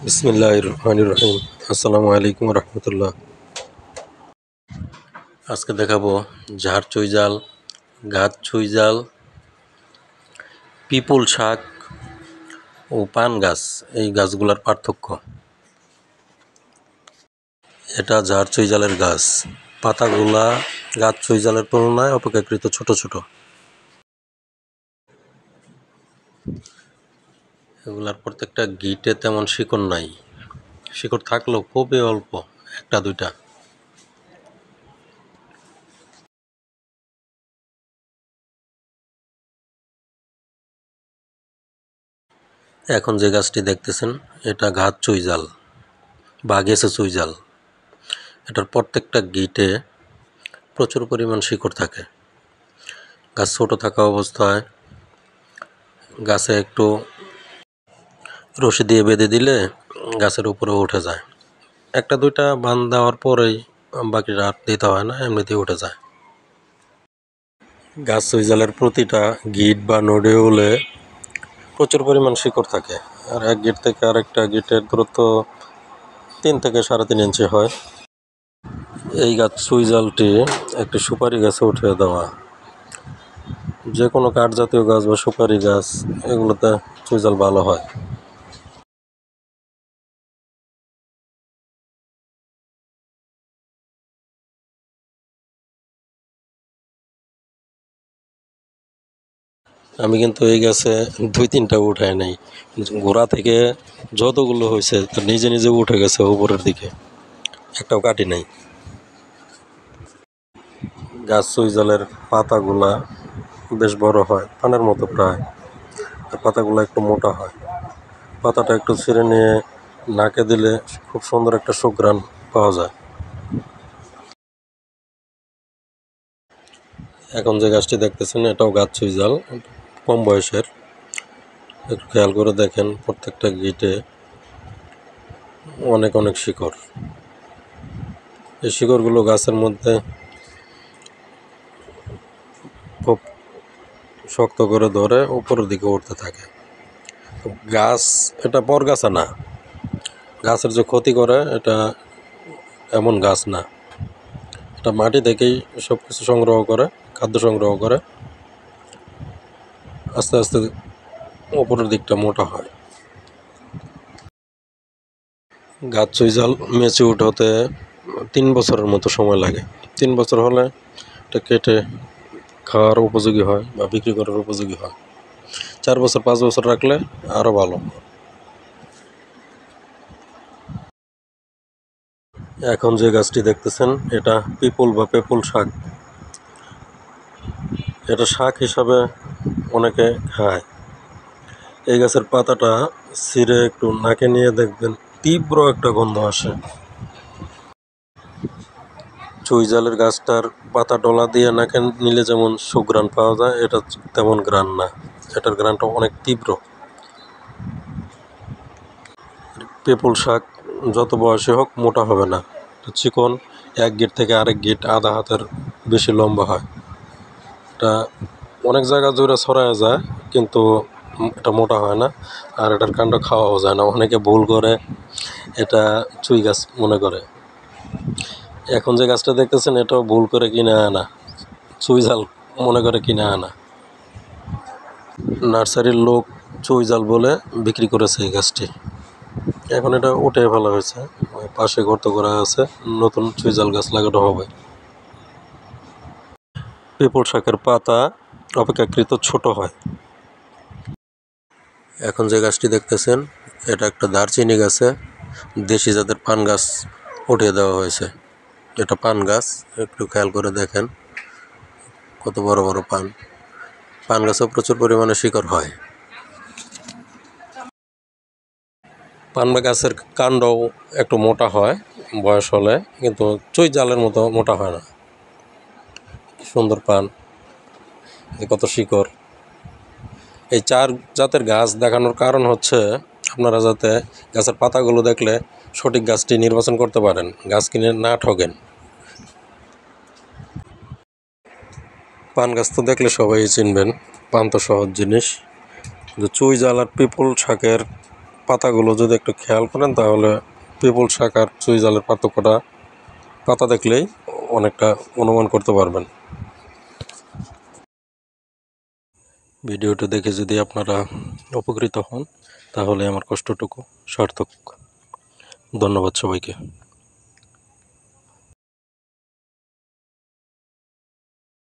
বিসমিল্লাহির রহমানির রহিম। আসসালামু আলাইকুম রহমতুল্লাহ। আজকে দেখাবো ঝাড় চুইঝাল, গাছ চুইঝাল, পিপুল শাক ও পান গাছ, এই গাছগুলোর পার্থক্য। এটা ঝাড় চুইঝালের গাছ, পাতাগুলা গাছ চুইঝালের তুলনায় অপেক্ষাকৃত ছোট ছোট। এগুলার প্রত্যেকটা গিটে তেমন শিকড় নাই, শিকড় থাকলেও খুবই অল্প, একটা দুইটা। এখন যে গাছটি দেখতেছেন এটা গাছ চুইঝাল বা গেছে চুইঝাল। এটার প্রত্যেকটা গিটে প্রচুর পরিমাণ শিকড় থাকে। গাছ ছোটো থাকা অবস্থায় গাছে একটু রশি দিয়ে বেঁধে দিলে গাছের উপরে উঠে যায়। একটা দুইটা বান দেওয়ার পরেই বাকিটা আর দিতে হয় না, এমনিতেই উঠে যায়। গাছ চুইঝালের প্রতিটা গিট বা নোডিউলে প্রচুর পরিমাণ শিকড় থাকে। আর এক গিট থেকে আরেকটা গিটের দূরত্ব 3 থেকে 3.5 ইঞ্চি হয়। এই গাছ চুইঝালটি একটি সুপারি গাছে উঠিয়ে দেওয়া। যে কোনো কাঠ জাতীয় গাছ বা সুপারি গাছ, এগুলোতে চুইঝাল ভালো হয়। আমি কিন্তু এই গাছে 2-3টা উঠাই নাই, গোড়া থেকে যতগুলো হয়েছে নিজে নিজে উঠে গেছে উপরের দিকে, একটাও কাটি নাই। গাছ চুইঝালের পাতাগুলা বেশ বড় হয়, পানের মতো প্রায়। আর পাতাগুলো একটু মোটা হয়। পাতাটা একটু ছিঁড়ে নিয়ে নাকে দিলে খুব সুন্দর একটা সুঘ্রাণ পাওয়া যায়। এখন যে গাছটি দেখতেছেন এটাও গাছ চুইঝাল, কম বয়সের। একটু খেয়াল করে দেখেন, প্রত্যেকটা গিটে অনেক অনেক শিকড়। এই শিকড়গুলো গাছের মধ্যে খুব শক্ত করে ধরে উপরের দিকে উঠতে থাকে। গাছ এটা পরগাছা না, গাছের যে ক্ষতি করে এটা এমন গাছ না। এটা মাটি থেকেই সব কিছু সংগ্রহ করে, খাদ্য সংগ্রহ করে, আস্তে আস্তে উপরের দিকটা মোটা হয়। গাছ চুইঝাল ম্যাচিউরড হতে 3 বছরের মতো সময় লাগে। 3 বছর হলে এটা কেটে খাওয়ার উপযোগী হয় বা বিক্রি করার উপযোগী হয়। 4 বছর 5 বছর রাখলে আরও ভালো। এখন যে গাছটি দেখতেছেন এটা পিপুল বা পেপুল শাক। এটা শাক হিসাবে অনেকে খায়। এই গাছের পাতাটা ছিঁড়ে একটু নাকে নিয়ে দেখবেন, তীব্র একটা গন্ধ আসে। চুইঝালের গাছটার পাতা ডলা দিয়ে নাকে নিলে যেমন সুঘ্রাণ পাওয়া যায়, এটা তেমন ঘ্রাণ না, এটার ঘ্রাণটা অনেক তীব্র। পেপুল শাক যত বয়সী হোক মোটা হবে না, চিকন, এক গিট থেকে আরেক গিট আধা হাতের বেশি লম্বা হয়। এটা অনেক জায়গা জুড়ে ছড়ায় যায়, কিন্তু এটা মোটা হয় না। আর এটার কাণ্ড খাওয়াও যায় না, অনেকে ভুল করে এটা চুই গাছ মনে করে। এখন যে গাছটা দেখতেছেন এটাও ভুল করে কিনে আনা, চুইঝাল মনে করে কিনে আনা। নার্সারির লোক চুইঝাল বলে বিক্রি করেছে এই গাছটি। এখন এটা উঠে ফেলা হয়েছে, পাশে গর্ত করা আছে, নতুন চুইঝাল গাছ লাগানো হবে। পেপুল শাকের পাতা অপেক্ষাকৃত ছোট হয়। এখন যে গাছটি দেখতেছেন এটা একটা দারচিনি গাছে দেশি জাতের পান গাছ উঠিয়ে দেওয়া হয়েছে। এটা পান গাছ, একটু খেয়াল করে দেখেন কত বড় বড় পান। পান গাছেও প্রচুর পরিমাণে শিকড় হয়। পান গাছের কাণ্ডও একটু মোটা হয় বয়স হলে, কিন্তু চুইঝালের মতো মোটা হয় না। সুন্দর পান, কত শিকড়। এই 4 জাতের গাছ দেখানোর কারণ হচ্ছে আপনারা যাতে গাছের পাতাগুলো দেখলে সঠিক গাছটি নির্বাচন করতে পারেন, গাছ কিনে না ঠকেন। পান গাছ তো দেখলে সবাই চিনবেন, পান তো সহজ জিনিস। চুইঝাল আর পিপুল শাকের পাতাগুলো যদি একটু খেয়াল করেন তাহলে পিপল শাক আর চুই ঝালের পার্থক্যটা পাতা দেখলেই অনেকটা অনুমান করতে পারবেন। ভিডিওটি দেখে যদি আপনারা উপকৃত হন তাহলে আমার কষ্টটুকু সার্থক। ধন্যবাদ সবাইকে।